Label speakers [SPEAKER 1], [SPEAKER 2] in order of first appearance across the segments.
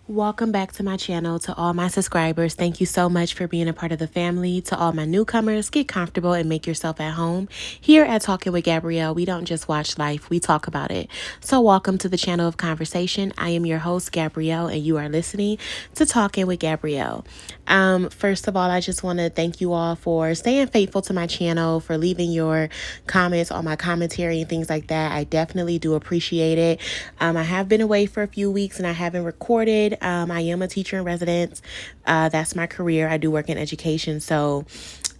[SPEAKER 1] Welcome back to my channel. To all my subscribers, thank you so much for being a part of the family. To all my newcomers, get comfortable and make yourself at home. Here at Talking with Gabrielle, we don't just watch life, we talk about it. So welcome to the channel of conversation. I am your host, Gabrielle, and you are listening to Talking with Gabrielle. First of all, I just want to thank you all for staying faithful to my channel, for leaving your comments on my commentary and things like that. I definitely do appreciate it. I have been away for a few weeks and I haven't recorded. I am a teacher in residence. That's my career. I do work in education. So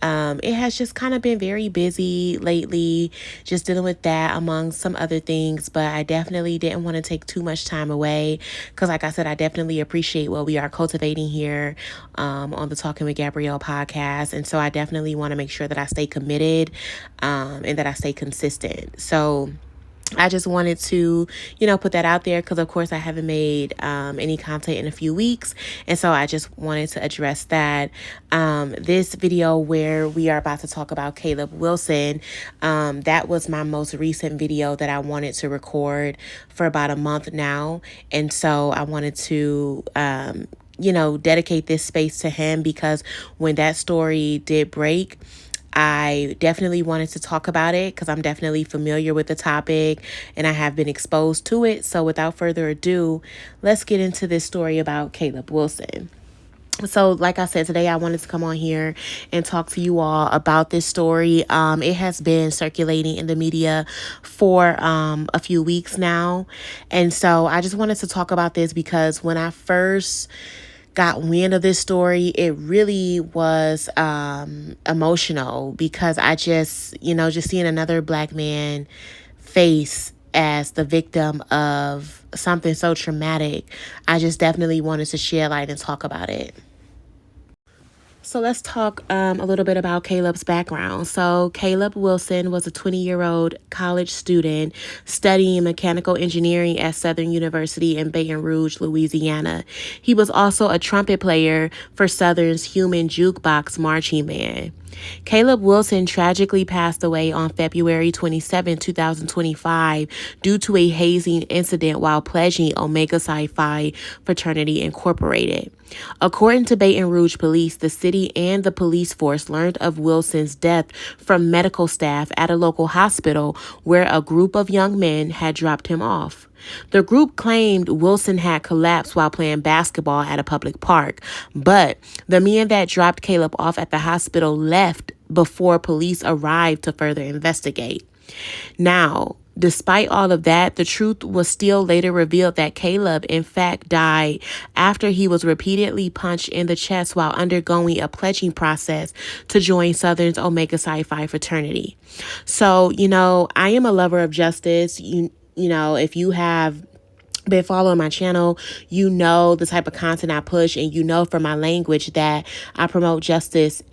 [SPEAKER 1] it has just kind of been very busy lately, just dealing with that among some other things. But I definitely didn't want to take too much time away because, like I said, I definitely appreciate what we are cultivating here on the Talking with Gabrielle podcast. And so I definitely want to make sure that I stay committed and that I stay consistent. So I just wanted to, put that out there because, of course, I haven't made any content in a few weeks. And so I just wanted to address that. This video where we are about to talk about Caleb Wilson, that was my most recent video that I wanted to record for about a month now. And so I wanted to dedicate this space to him because when that story did break, I definitely wanted to talk about it because I'm definitely familiar with the topic and I have been exposed to it. So without further ado, let's get into this story about Caleb Wilson. So like I said, today I wanted to come on here and talk to you all about this story. It has been circulating in the media for a few weeks now. And so I just wanted to talk about this because when I first got wind of this story, it really was emotional because I just seeing another Black man face as the victim of something so traumatic, I just definitely wanted to share light and talk about it. So let's talk a little bit about Caleb's background. So Caleb Wilson was a 20-year-old college student studying mechanical engineering at Southern University in Baton Rouge, Louisiana. He was also a trumpet player for Southern's Human Jukebox Marching Band. Caleb Wilson tragically passed away on February 27, 2025 due to a hazing incident while pledging Omega Psi Phi Fraternity Incorporated. According to Baton Rouge police, the city and the police force learned of Wilson's death from medical staff at a local hospital where a group of young men had dropped him off. The group claimed Wilson had collapsed while playing basketball at a public park, but the men that dropped Caleb off at the hospital left before police arrived to further investigate. Now, despite all of that, the truth was still later revealed that Caleb, in fact, died after he was repeatedly punched in the chest while undergoing a pledging process to join Southern's Omega Psi Phi fraternity. So, I am a lover of justice. If you have been following my channel, the type of content I push, and from my language that I promote justice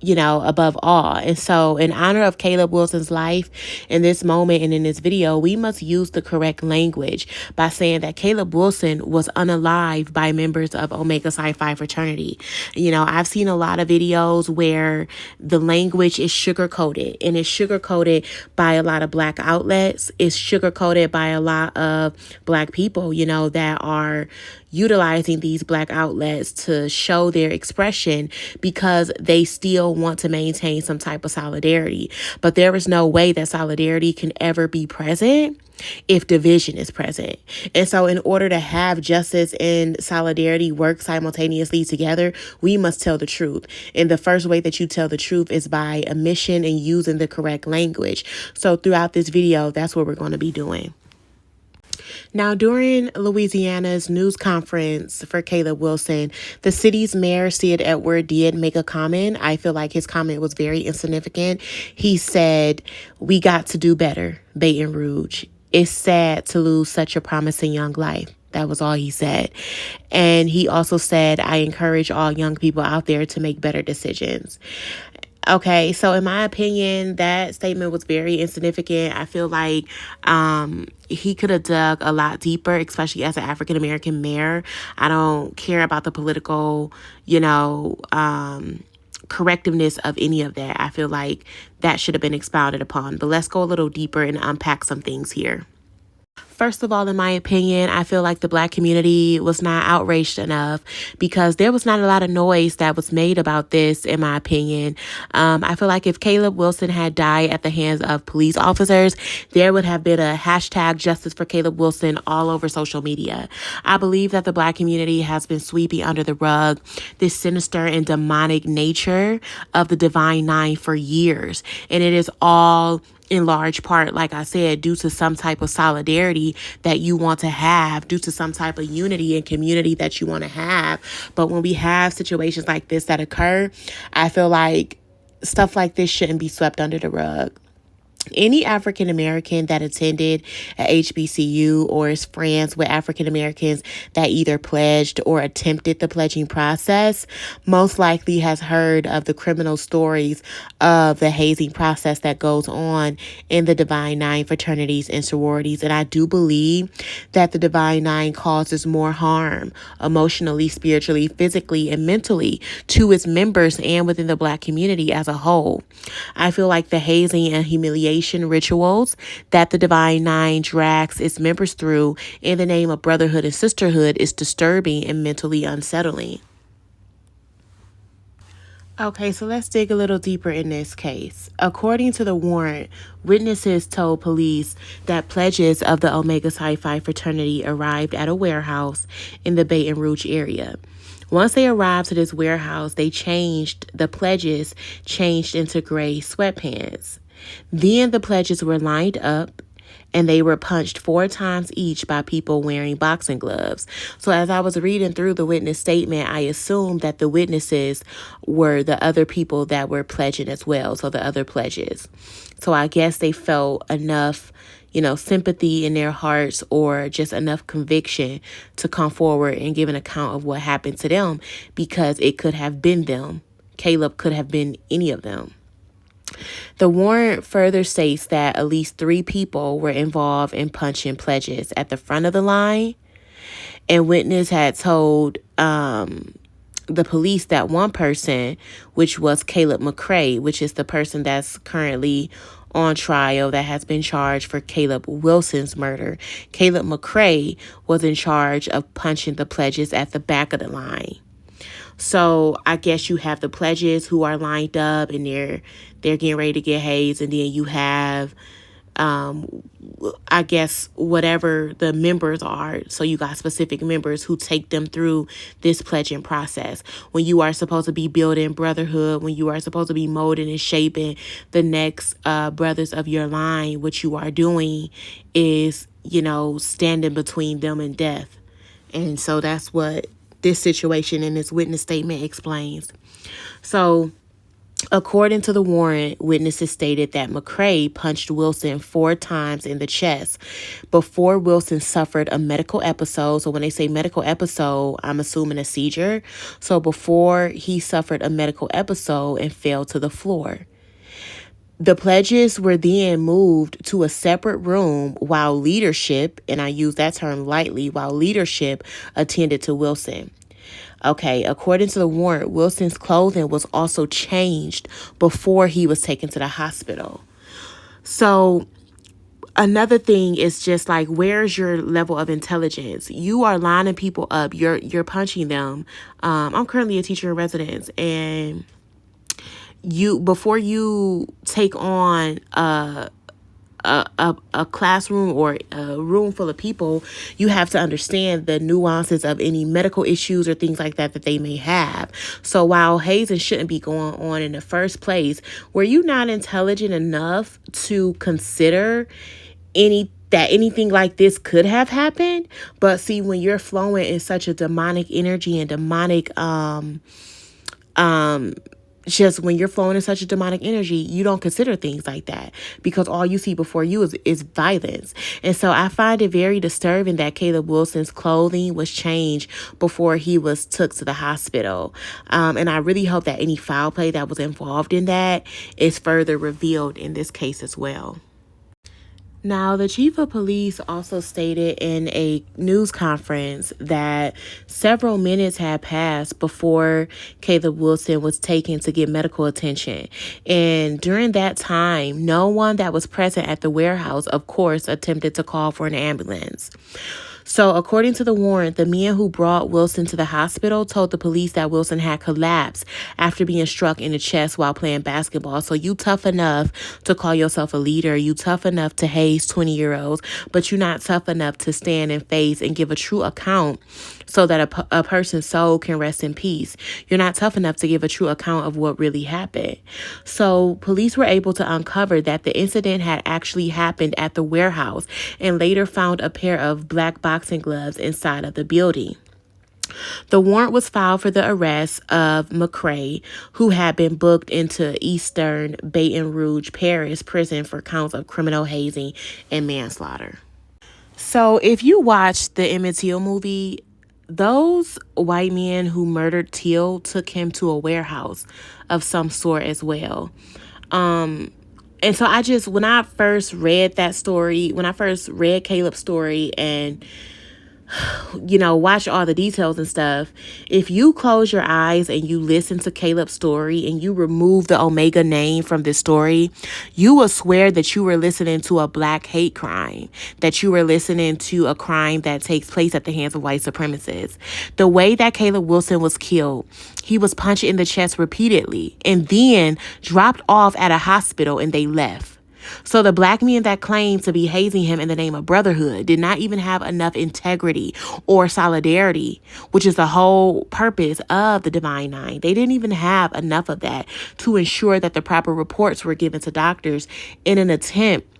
[SPEAKER 1] above all. And so in honor of Caleb Wilson's life in this moment and in this video, we must use the correct language by saying that Caleb Wilson was unalived by members of Omega Psi Phi fraternity. I've seen a lot of videos where the language is sugar-coated, and it's sugar-coated by a lot of Black outlets. It's sugar-coated by a lot of Black people, that are utilizing these Black outlets to show their expression because they still want to maintain some type of solidarity. But there is no way that solidarity can ever be present if division is present. And so in order to have justice and solidarity work simultaneously together, we must tell the truth. And the first way that you tell the truth is by omission and using the correct language. So throughout this video, that's what we're going to be doing. Now, during Louisiana's news conference for Caleb Wilson, the city's mayor, Sid Edward, did make a comment. I feel like his comment was very insignificant. He said, "We got to do better, Baton Rouge. It's sad to lose such a promising young life." That was all he said. And he also said, "I encourage all young people out there to make better decisions." Okay, so in my opinion, that statement was very insignificant. I feel like he could have dug a lot deeper, especially as an African-American mayor. I don't care about the political, correctiveness of any of that. I feel like that should have been expounded upon. But let's go a little deeper and unpack some things here. First of all, in my opinion, I feel like the Black community was not outraged enough because there was not a lot of noise that was made about this, in my opinion. I feel like if Caleb Wilson had died at the hands of police officers, there would have been a hashtag justice for Caleb Wilson all over social media. I believe that the Black community has been sweeping under the rug this sinister and demonic nature of the Divine Nine for years. And it is all in large part, like I said, due to some type of solidarity that you want to have, due to some type of unity and community that you want to have. But when we have situations like this that occur, I feel like stuff like this shouldn't be swept under the rug. Any African American that attended a HBCU or is friends with African Americans that either pledged or attempted the pledging process most likely has heard of the criminal stories of the hazing process that goes on in the Divine Nine fraternities and sororities. And I do believe that the Divine Nine causes more harm emotionally, spiritually, physically, and mentally to its members and within the Black community as a whole. I feel like the hazing and humiliation rituals that the Divine Nine drags its members through in the name of brotherhood and sisterhood is disturbing and mentally unsettling. Okay, so let's dig a little deeper in this case. According to the warrant, witnesses told police that pledges of the Omega Psi Phi fraternity arrived at a warehouse in the Baton Rouge area. Once they arrived to this warehouse, the pledges changed into gray sweatpants. Then the pledges were lined up and they were punched 4 times each by people wearing boxing gloves. So as I was reading through the witness statement, I assumed that the witnesses were the other people that were pledging as well, so the other pledges. So I guess they felt enough, sympathy in their hearts or just enough conviction to come forward and give an account of what happened to them because it could have been them. Caleb could have been any of them. The warrant further states that at least 3 people were involved in punching pledges at the front of the line, and witness had told the police that one person, which was Caleb McCray, which is the person that's currently on trial that has been charged for Caleb Wilson's murder. Caleb McCray was in charge of punching the pledges at the back of the line. So I guess you have the pledges who are lined up and they're getting ready to get hazed, and then you have I guess whatever the members are. So you got specific members who take them through this pledging process. When you are supposed to be building brotherhood, when you are supposed to be molding and shaping the next brothers of your line, what you are doing is, standing between them and death. And so that's what this situation in this witness statement explains. So, according to the warrant, witnesses stated that McCray punched Wilson 4 times in the chest before Wilson suffered a medical episode. So when they say medical episode, I'm assuming a seizure. So before he suffered a medical episode and fell to the floor. The pledges were then moved to a separate room while leadership, and I use that term lightly, while leadership attended to Wilson. Okay, according to the warrant, Wilson's clothing was also changed before he was taken to the hospital. So another thing is just like, where's your level of intelligence? You are lining people up. You're punching them. I'm currently a teacher in residence, and before you take on a classroom or a room full of people, you have to understand the nuances of any medical issues or things like that they may have. So while hazing shouldn't be going on in the first place, were you not intelligent enough to consider anything like this could have happened? But see, when you're flowing in such a demonic energy and demonic just when you're flowing in such a demonic energy, you don't consider things like that because all you see before you is violence. And so I find it very disturbing that Caleb Wilson's clothing was changed before he was took to the hospital. And I really hope that any foul play that was involved in that is further revealed in this case as well. Now, the chief of police also stated in a news conference that several minutes had passed before Caleb Wilson was taken to get medical attention. And during that time, no one that was present at the warehouse, of course, attempted to call for an ambulance. So, according to the warrant, the man who brought Wilson to the hospital told the police that Wilson had collapsed after being struck in the chest while playing basketball. So, you tough enough to call yourself a leader. You tough enough to haze 20-year-olds, but you're not tough enough to stand and face and give a true account so that a person's soul can rest in peace. You're not tough enough to give a true account of what really happened. So police were able to uncover that the incident had actually happened at the warehouse and later found a pair of black boxing gloves inside of the building. The warrant was filed for the arrest of McCrae, who had been booked into Eastern Baton Rouge Parish prison for counts of criminal hazing and manslaughter. So if you watch the Emmett Till movie, those white men who murdered Till took him to a warehouse of some sort as well. And so when I first read that story, when I first read Caleb's story and watch all the details and stuff. If you close your eyes and you listen to Caleb's story and you remove the Omega name from this story, you will swear that you were listening to a black hate crime, that you were listening to a crime that takes place at the hands of white supremacists. The way that Caleb Wilson was killed, he was punched in the chest repeatedly and then dropped off at a hospital and they left. So the black men that claimed to be hazing him in the name of brotherhood did not even have enough integrity or solidarity, which is the whole purpose of the Divine Nine. They didn't even have enough of that to ensure that the proper reports were given to doctors in an attempt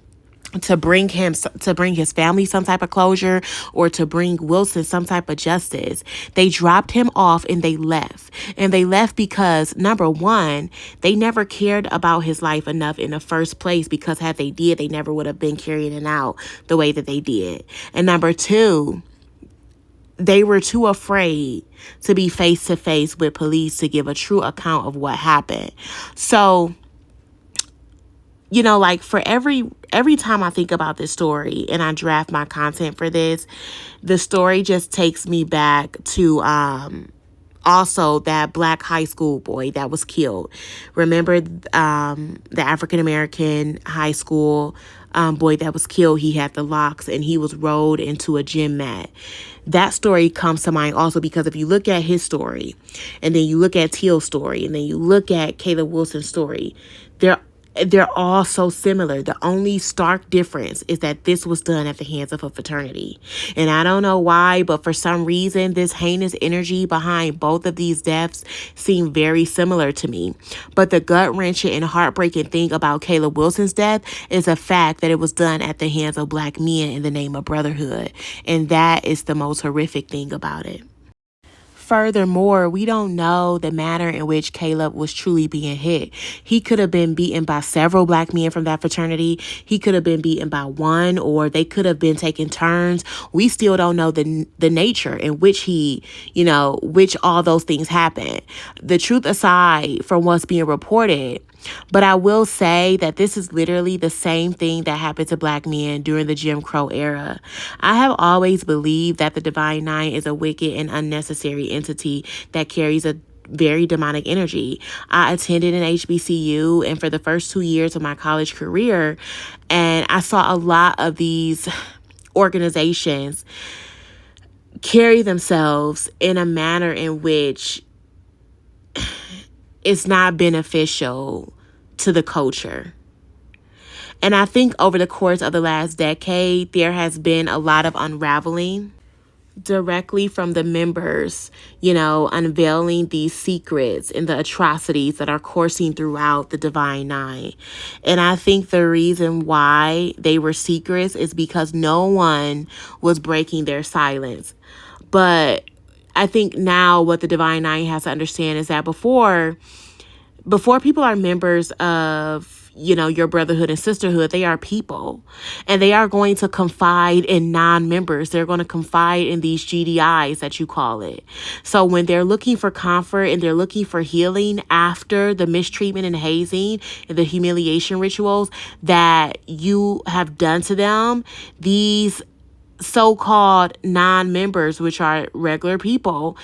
[SPEAKER 1] to bring his family some type of closure or to bring Wilson some type of justice. They dropped him off and they left. And they left because, number one, they never cared about his life enough in the first place, because had they did, they never would have been carrying it out the way that they did. And number two, they were too afraid to be face to face with police to give a true account of what happened. So, like for every time I think about this story and I draft my content for this, the story just takes me back to also that black high school boy that was killed. Remember the African American high school boy that was killed? He had the locks and he was rolled into a gym mat. That story comes to mind also because if you look at his story and then you look at Till's story and then you look at Caleb Wilson's story, they're all so similar. The only stark difference is that this was done at the hands of a fraternity. And I don't know why, but for some reason, this heinous energy behind both of these deaths seem very similar to me. But the gut-wrenching and heartbreaking thing about Caleb Wilson's death is the fact that it was done at the hands of black men in the name of brotherhood. And that is the most horrific thing about it. Furthermore, we don't know the manner in which Caleb was truly being hit. He could have been beaten by several black men from that fraternity. He could have been beaten by one, or they could have been taking turns. We still don't know the nature in which which all those things happened. The truth aside from what's being reported, but I will say that this is literally the same thing that happened to black men during the Jim Crow era. I have always believed that the Divine Nine is a wicked and unnecessary entity that carries a very demonic energy. I attended an HBCU and for the first 2 years of my college career, and I saw a lot of these organizations carry themselves in a manner in which it's not beneficial to the culture. And I think over the course of the last decade, there has been a lot of unraveling directly from the members, unveiling these secrets and the atrocities that are coursing throughout the Divine Nine. And I think the reason why they were secrets is because no one was breaking their silence. But I think now what the Divine Nine has to understand is that before people are members of, your brotherhood and sisterhood. They are people, and they are going to confide in non-members. They're going to confide in these GDIs that you call it. So when they're looking for comfort and they're looking for healing after the mistreatment and hazing and the humiliation rituals that you have done to them, these so-called non-members, which are regular people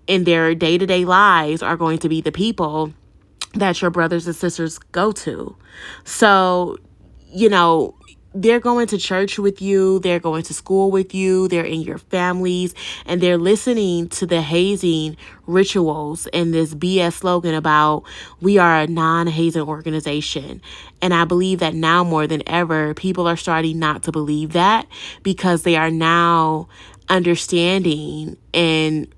[SPEAKER 1] in their day-to-day lives, are going to be the people that your brothers and sisters go to. So, they're going to church with you, they're going to school with you, they're in your families, and they're listening to the hazing rituals and this BS slogan about we are a non-hazing organization. And I believe that now more than ever, people are starting not to believe that, because they are now understanding and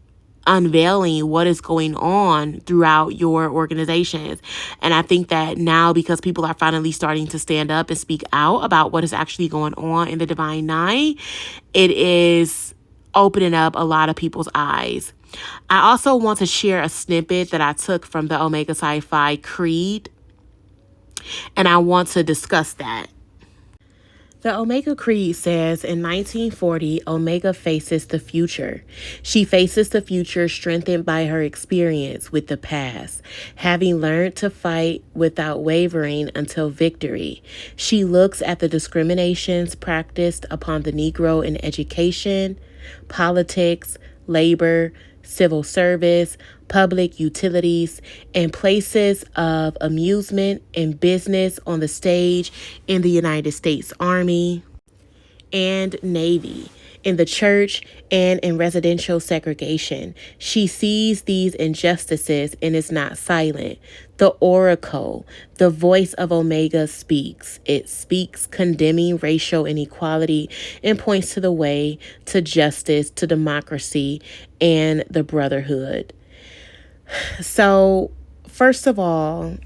[SPEAKER 1] unveiling what is going on throughout your organizations. And I think that now, because people are finally starting to stand up and speak out about what is actually going on in the Divine Nine, it is opening up a lot of people's eyes. I also want to share a snippet that I took from the Omega Psi Phi Creed, and I want to discuss that. The Omega Creed says, in 1940, Omega faces the future. She faces the future strengthened by her experience with the past, having learned to fight without wavering until victory. She looks at the discriminations practiced upon the Negro in education, politics, labor, civil service, public utilities, and places of amusement and business on the stage in the United States Army and Navy, in the church, and in residential segregation. She sees these injustices and is not silent. The oracle, the voice of Omega, speaks. It speaks condemning racial inequality and points to the way to justice, to democracy, and the brotherhood. So, first of all,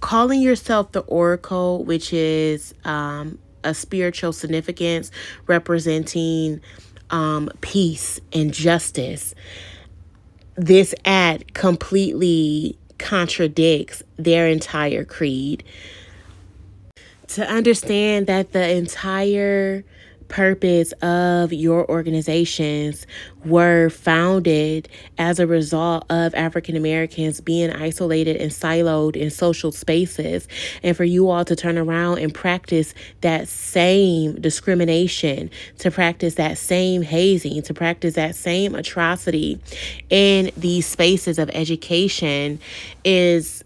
[SPEAKER 1] calling yourself the oracle, which is a spiritual significance representing peace and justice, this act completely contradicts their entire creed. To understand that the entire purpose of your organizations were founded as a result of African Americans being isolated and siloed in social spaces, and for you all to turn around and practice that same discrimination, to practice that same hazing, to practice that same atrocity in these spaces of education is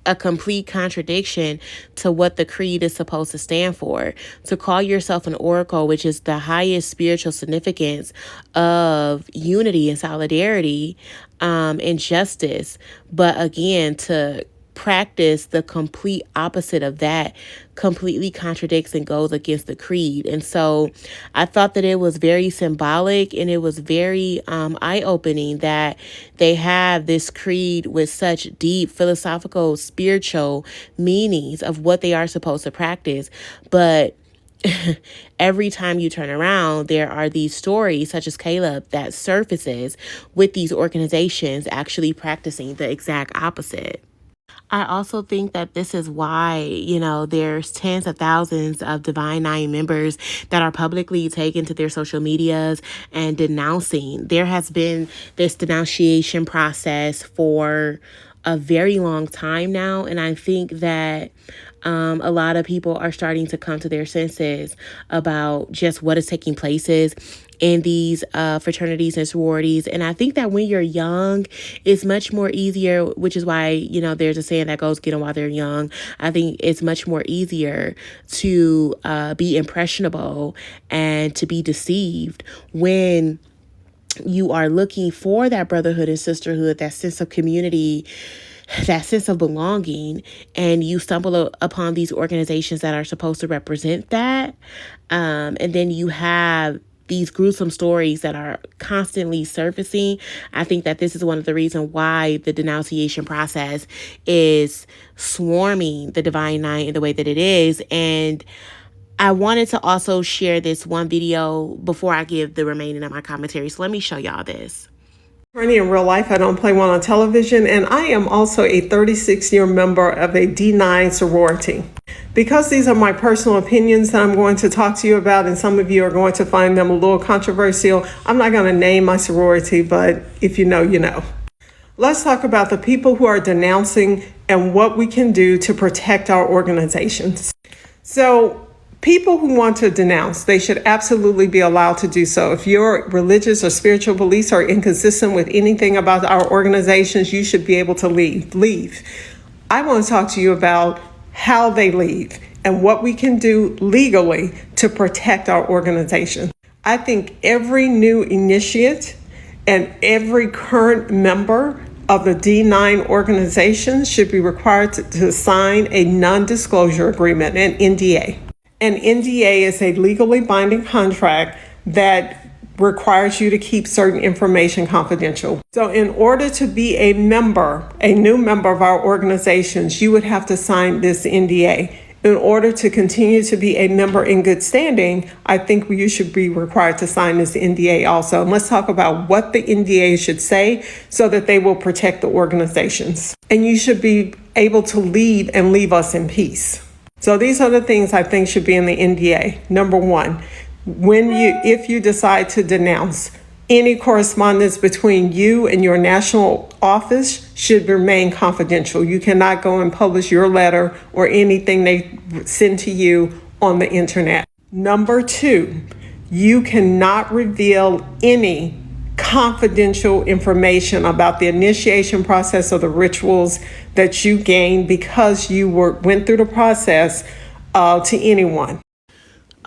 [SPEAKER 1] a complete contradiction to what the creed is supposed to stand for. To call yourself an oracle, which is the highest spiritual significance of unity and solidarity and justice, but again, to practice the complete opposite of that completely contradicts and goes against the creed. And so I thought that it was very symbolic, and it was very eye-opening that they have this creed with such deep philosophical, spiritual meanings of what they are supposed to practice. But every time you turn around, there are these stories, such as Caleb, that surfaces with these organizations actually practicing the exact opposite. I also think that this is why, there's tens of thousands of Divine Nine members that are publicly taken to their social medias and denouncing. There has been this denunciation process for a very long time now, and I think that a lot of people are starting to come to their senses about just what is taking places in these fraternities and sororities. And I think that when you're young, it's much more easier, which is why, there's a saying that goes, get them while they're young. I think it's much more easier to be impressionable and to be deceived when you are looking for that brotherhood and sisterhood, that sense of community, that sense of belonging, and you stumble upon these organizations that are supposed to represent that. And then you have these gruesome stories that are constantly surfacing. I think that this is one of the reasons why the denunciation process is swarming the Divine Nine in the way that it is. And I wanted to also share this one video before I give the remaining of my commentary. So let me show y'all this.
[SPEAKER 2] Attorney in real life. I don't play one on television, and I am also a 36-year member of a D9 sorority. Because these are my personal opinions that I'm going to talk to you about, and some of you are going to find them a little controversial, I'm not going to name my sorority, but if you know, you know. Let's talk about the people who are denouncing and what we can do to protect our organizations. So, people who want to denounce, they should absolutely be allowed to do so. If your religious or spiritual beliefs are inconsistent with anything about our organizations, you should be able to leave. I want to talk to you about how they leave and what we can do legally to protect our organization. I think every new initiate and every current member of the D9 organization should be required to sign a non-disclosure agreement, an NDA. An NDA is a legally binding contract that requires you to keep certain information confidential. So in order to be a new member of our organizations, you would have to sign this NDA. In order to continue to be a member in good standing, I think you should be required to sign this NDA also. And let's talk about what the NDA should say so that they will protect the organizations. And you should be able to leave and leave us in peace. So these are the things I think should be in the NDA. Number one, if you decide to denounce, any correspondence between you and your national office should remain confidential. You cannot go and publish your letter or anything they send to you on the internet. Number two, you cannot reveal any confidential information about the initiation process or the rituals that you gained because you went through the process to anyone.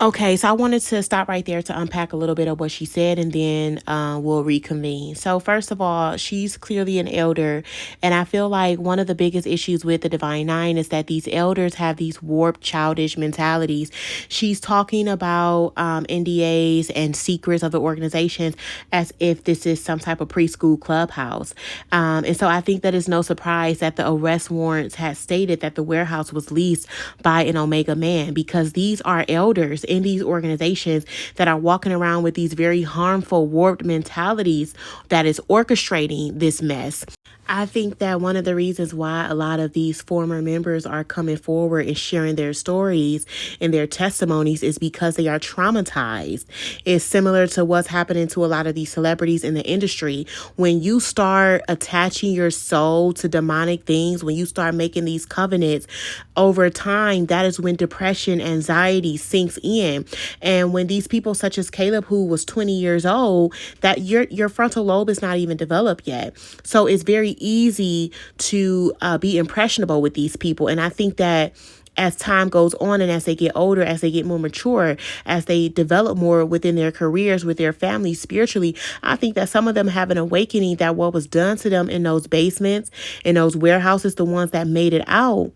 [SPEAKER 1] Okay, so I wanted to stop right there to unpack a little bit of what she said, and then we'll reconvene. So first of all, she's clearly an elder, and I feel like one of the biggest issues with the Divine Nine is that these elders have these warped, childish mentalities. She's talking about NDAs and secrets of the organizations as if this is some type of preschool clubhouse. And so I think that it's no surprise that the arrest warrants had stated that the warehouse was leased by an Omega man, because these are elders in these organizations that are walking around with these very harmful, warped mentalities that is orchestrating this mess. I think that one of the reasons why a lot of these former members are coming forward and sharing their stories and their testimonies is because they are traumatized. It's similar to what's happening to a lot of these celebrities in the industry. When you start attaching your soul to demonic things, when you start making these covenants over time, that is when depression, anxiety sinks in. And when these people such as Caleb, who was 20 years old, that your frontal lobe is not even developed yet. So it's very easy to be impressionable with these people. And I think that as time goes on and as they get older, as they get more mature, as they develop more within their careers, with their families spiritually, I think that some of them have an awakening that what was done to them in those basements, in those warehouses, the ones that made it out,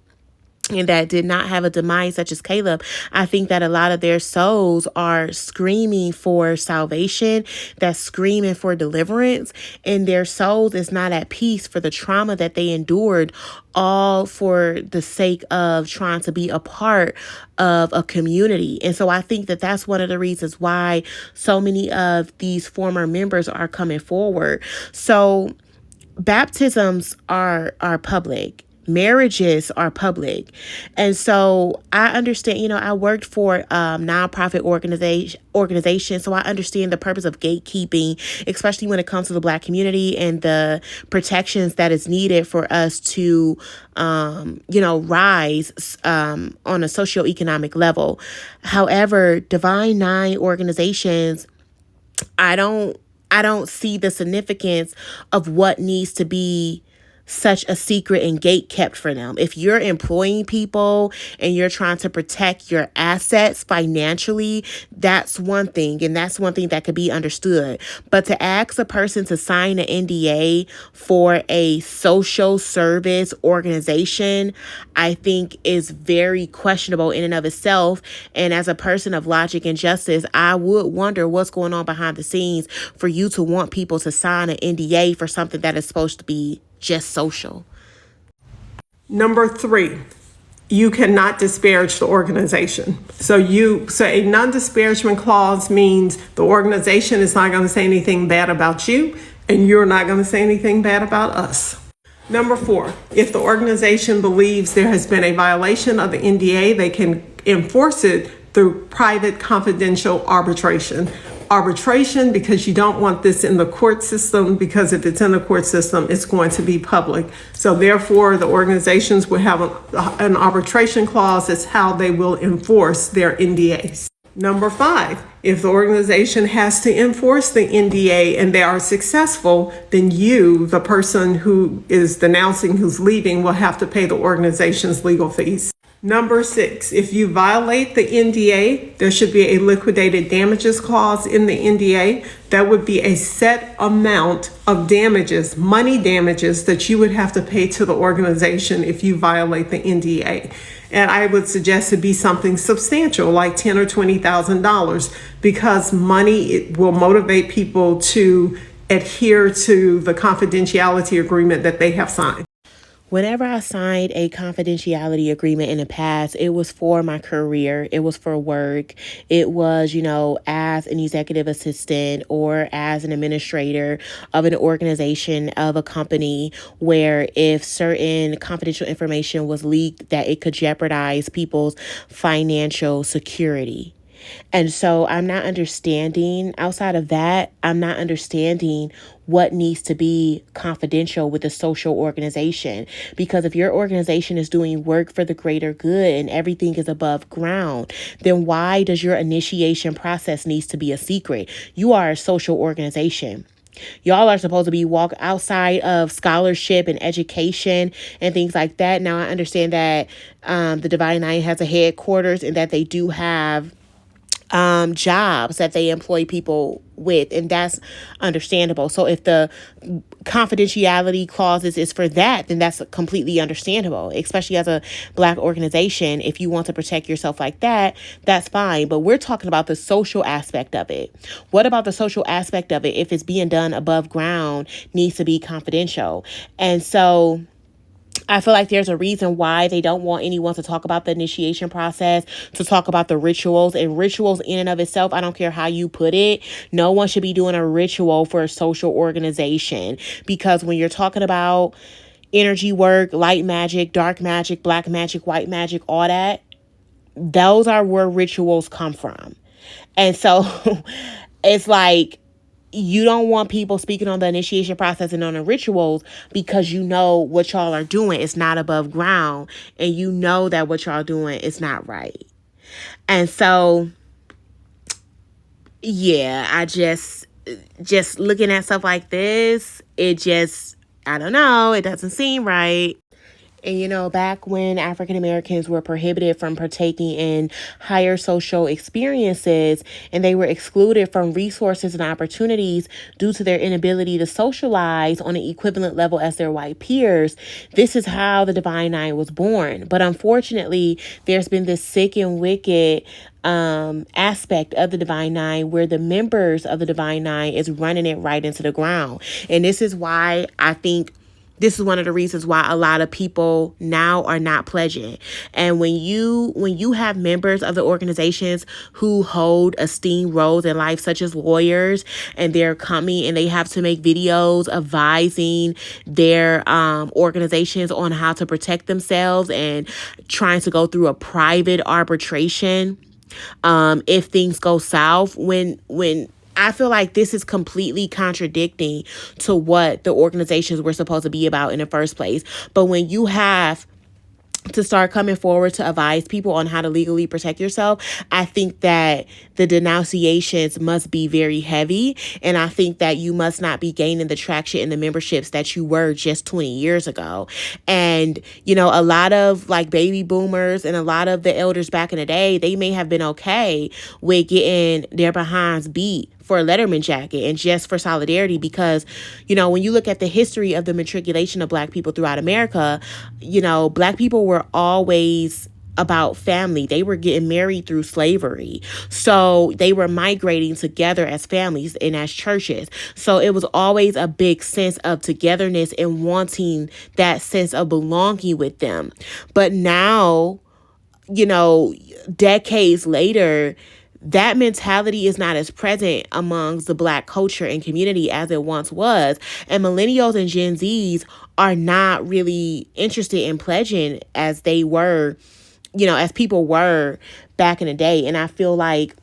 [SPEAKER 1] and that did not have a demise such as Caleb, I think that a lot of their souls are screaming for salvation, that's screaming for deliverance, and their souls is not at peace for the trauma that they endured, all for the sake of trying to be a part of a community. And so I think that that's one of the reasons why so many of these former members are coming forward. So baptisms are public. Marriages are public. And so I understand, I worked for nonprofit organization. So I understand the purpose of gatekeeping, especially when it comes to the Black community and the protections that is needed for us to, rise on a socioeconomic level. However, Divine Nine organizations, I don't see the significance of what needs to be such a secret and gate kept for them. If you're employing people and you're trying to protect your assets financially, that's one thing. And that's one thing that could be understood. But to ask a person to sign an NDA for a social service organization, I think is very questionable in and of itself. And as a person of logic and justice, I would wonder what's going on behind the scenes for you to want people to sign an NDA for something that is supposed to be just social.
[SPEAKER 2] Number 3, you cannot disparage the organization. So a non-disparagement clause means the organization is not going to say anything bad about you, and you're not going to say anything bad about us. Number 4, if the organization believes there has been a violation of the NDA, they can enforce it through private confidential arbitration. Arbitration, because you don't want this in the court system, because if it's in the court system, it's going to be public. So therefore, the organizations will have an arbitration clause. That's how they will enforce their NDAs. Number 5, if the organization has to enforce the NDA and they are successful, then you, the person who is denouncing, who's leaving, will have to pay the organization's legal fees. Number 6, if you violate the NDA, there should be a liquidated damages clause in the NDA. That would be a set amount of damages, money damages, that you would have to pay to the organization if you violate the NDA. And I would suggest it be something substantial, like $10,000 or $20,000, because money, it will motivate people to adhere to the confidentiality agreement that they have signed.
[SPEAKER 1] Whenever I signed a confidentiality agreement in the past, it was for my career. It was for work. It was, as an executive assistant or as an administrator of an organization, of a company, where if certain confidential information was leaked, that it could jeopardize people's financial security. And so I'm not understanding, outside of that, I'm not understanding what needs to be confidential with a social organization. Because if your organization is doing work for the greater good and everything is above ground, then why does your initiation process needs to be a secret? You are a social organization. Y'all are supposed to be walk outside of scholarship and education and things like that. Now, I understand that the Divine Nine has a headquarters and that they do have jobs that they employ people with, and that's understandable. So if the confidentiality clauses is for that, then that's completely understandable, especially as a Black organization. If you want to protect yourself like that, that's fine. But we're talking about the social aspect of it. What about the social aspect of it? If it's being done above ground, needs to be confidential. And so I feel like there's a reason why they don't want anyone to talk about the initiation process, to talk about the rituals. And rituals in and of itself, I don't care how you put it, no one should be doing a ritual for a social organization. Because when you're talking about energy work, light magic, dark magic, black magic, white magic, all that, those are where rituals come from. And so it's like, you don't want people speaking on the initiation process and on the rituals, because you know what y'all are doing is not above ground, and you know that what y'all doing is not right. And so, yeah, I just looking at stuff like this, I don't know, it doesn't seem right. And, back when African Americans were prohibited from partaking in higher social experiences, and they were excluded from resources and opportunities due to their inability to socialize on an equivalent level as their white peers, this is how the Divine Nine was born. But unfortunately, there's been this sick and wicked aspect of the Divine Nine, where the members of the Divine Nine is running it right into the ground. And this is why I think this is one of the reasons why a lot of people now are not pledging. And when you have members of the organizations who hold esteemed roles in life, such as lawyers, and they're coming and they have to make videos advising their organizations on how to protect themselves and trying to go through a private arbitration if things go south, when I feel like this is completely contradicting to what the organizations were supposed to be about in the first place. But when you have to start coming forward to advise people on how to legally protect yourself, I think that the denunciations must be very heavy. And I think that you must not be gaining the traction in the memberships that you were just 20 years ago. And, a lot of like baby boomers and a lot of the elders back in the day, they may have been okay with getting their behinds beat for a Letterman jacket and just for solidarity, because, when you look at the history of the matriculation of Black people throughout America, Black people were always about family. They were getting married through slavery. So they were migrating together as families and as churches. So it was always a big sense of togetherness and wanting that sense of belonging with them. But now, decades later, that mentality is not as present amongst the Black culture and community as it once was. And millennials and Gen Zs are not really interested in pledging as they were, as people were back in the day. And I feel like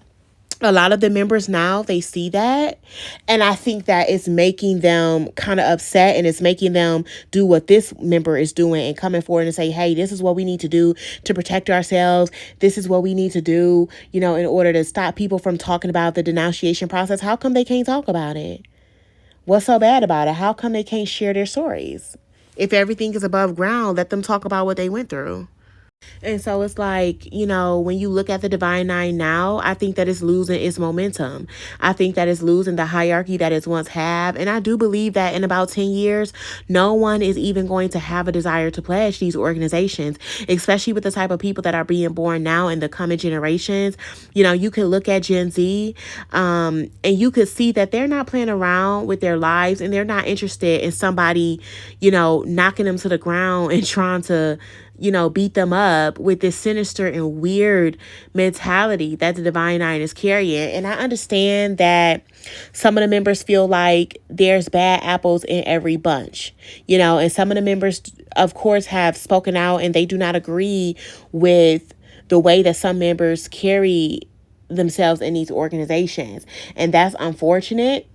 [SPEAKER 1] a lot of the members now, they see that. And I think that it's making them kind of upset, and it's making them do what this member is doing and coming forward and say, hey, this is what we need to do to protect ourselves. This is what we need to do, in order to stop people from talking about the denunciation process. How come they can't talk about it? What's so bad about it? How come they can't share their stories? If everything is above ground, let them talk about what they went through. And so it's like, when you look at the Divine Nine now, I think that it's losing its momentum. I think that it's losing the hierarchy that it once had. And I do believe that in about 10 years, no one is even going to have a desire to pledge these organizations, especially with the type of people that are being born now in the coming generations. You can look at Gen Z, and you could see that they're not playing around with their lives, and they're not interested in somebody, knocking them to the ground and trying to beat them up with this sinister and weird mentality that the Divine Nine is carrying. And I understand that some of the members feel like there's bad apples in every bunch, and some of the members, of course, have spoken out, and they do not agree with the way that some members carry themselves in these organizations. And that's unfortunate.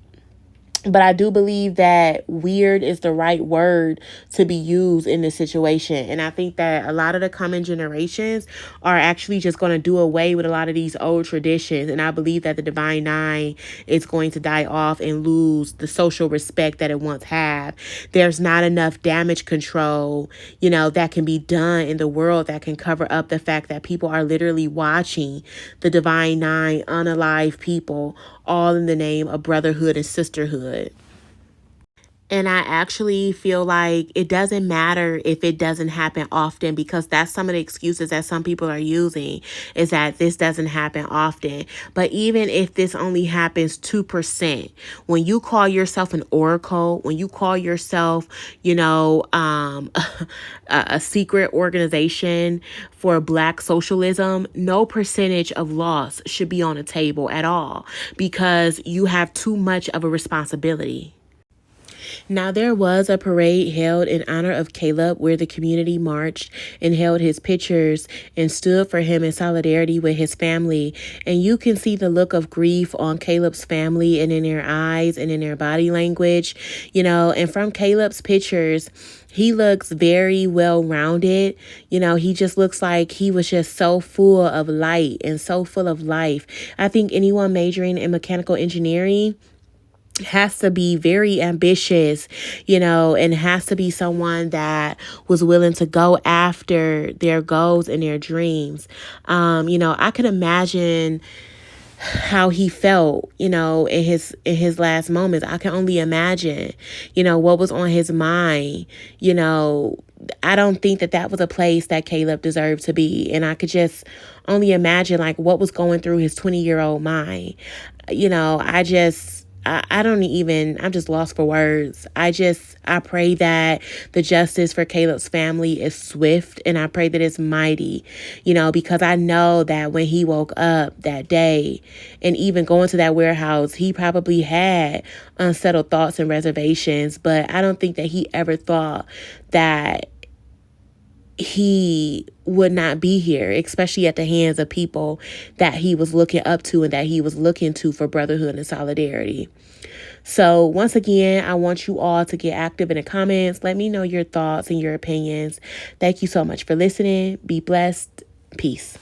[SPEAKER 1] But I do believe that weird is the right word to be used in this situation. And I think that a lot of the coming generations are actually just going to do away with a lot of these old traditions. And I believe that the Divine Nine is going to die off and lose the social respect that it once had. There's not enough damage control, that can be done in the world that can cover up the fact that people are literally watching the Divine Nine unalive people, all in the name of brotherhood and sisterhood. And I actually feel like it doesn't matter if it doesn't happen often, because that's some of the excuses that some people are using, is that this doesn't happen often. But even if this only happens 2%, when you call yourself an oracle, when you call yourself, a secret organization for Black socialism, no percentage of loss should be on the table at all, because you have too much of a responsibility. Now, there was a parade held in honor of Caleb where the community marched and held his pictures and stood for him in solidarity with his family. And you can see the look of grief on Caleb's family and in their eyes and in their body language, and from Caleb's pictures, he looks very well-rounded. He just looks like he was just so full of light and so full of life. I think anyone majoring in mechanical engineering has to be very ambitious, and has to be someone that was willing to go after their goals and their dreams. I could imagine how he felt, in his last moments. I can only imagine, what was on his mind. I don't think that was a place that Caleb deserved to be. And I could just only imagine what was going through his 20-year-old mind. I'm just lost for words. I pray that the justice for Caleb's family is swift, and I pray that it's mighty, because I know that when he woke up that day and even going to that warehouse, he probably had unsettled thoughts and reservations, but I don't think that he ever thought that he would not be here, especially at the hands of people that he was looking up to and that he was looking to for brotherhood and solidarity. So once again, I want you all to get active in the comments. Let me know your thoughts and your opinions. Thank you so much for listening. Be blessed. Peace.